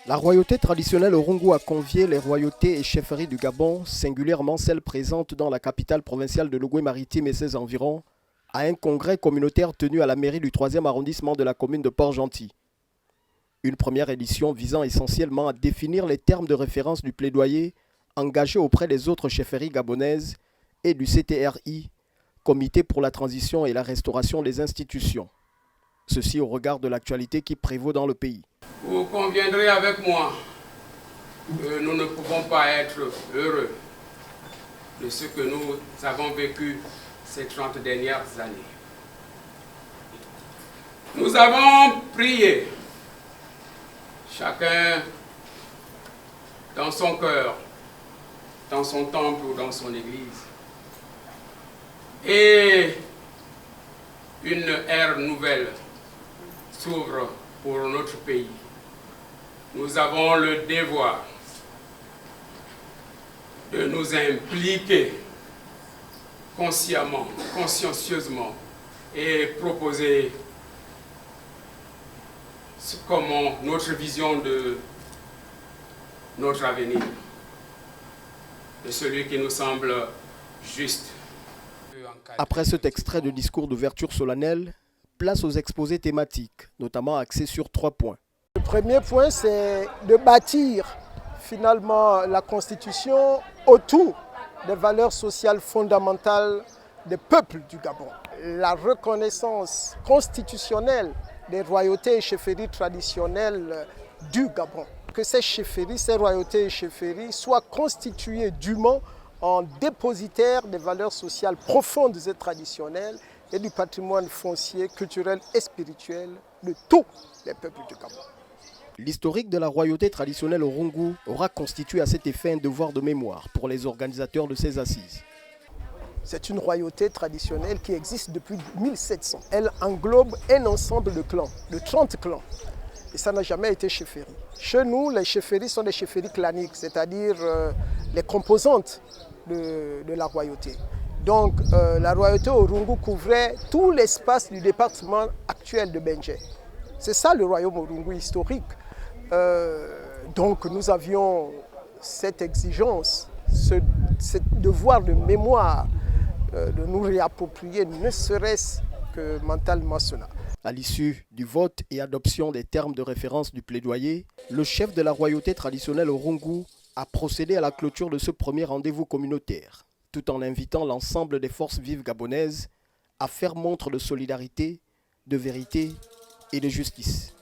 La royauté traditionnelle Orungu a convié les royautés et chefferies du Gabon, singulièrement celles présentes dans la capitale provinciale de l'Ogooué-Maritime et ses environs, à un congrès communautaire tenu à la mairie du 3e arrondissement de la commune de Port-Gentil. Une première édition visant essentiellement à définir les termes de référence du plaidoyer engagé auprès des autres chefferies gabonaises et du CTRI, Comité pour la transition et la restauration des institutions. Ceci au regard de l'actualité qui prévaut dans le pays. Vous conviendrez avec moi que nous ne pouvons pas être heureux de ce que nous avons vécu ces 30 dernières années. Nous avons prié, chacun dans son cœur, dans son temple ou dans son église. Et une ère nouvelle s'ouvre pour notre pays. Nous avons le devoir de nous impliquer consciemment, consciencieusement et proposer comment notre vision de notre avenir, de celui qui nous semble juste. Après cet extrait de discours d'ouverture solennelle, place aux exposés thématiques, notamment axés sur 3 points. Le premier point, c'est de bâtir finalement la Constitution autour des valeurs sociales fondamentales des peuples du Gabon. La reconnaissance constitutionnelle des royautés et chefferies traditionnelles du Gabon. Que ces chefferies, ces royautés et chefferies soient constituées dûment en dépositaires des valeurs sociales profondes et traditionnelles et du patrimoine foncier, culturel et spirituel de tous les peuples du Gabon. L'historique de la royauté traditionnelle Orungu aura constitué à cet effet un devoir de mémoire pour les organisateurs de ces assises. C'est une royauté traditionnelle qui existe depuis 1700. Elle englobe un ensemble de clans, de 30 clans. Et ça n'a jamais été chefferie. Chez nous, les chefferies sont des chefferies claniques, c'est-à-dire les composantes de la royauté. Donc la royauté Orungu couvrait tout l'espace du département actuel de Benje. C'est ça le royaume Orungu historique. Donc nous avions cette exigence, ce devoir de mémoire, de nous réapproprier, ne serait-ce que mentalement cela. À l'issue du vote et adoption des termes de référence du plaidoyer, le chef de la royauté traditionnelle Orungu a procédé à la clôture de ce premier rendez-vous communautaire, tout en invitant l'ensemble des forces vives gabonaises à faire montre de solidarité, de vérité et de justice.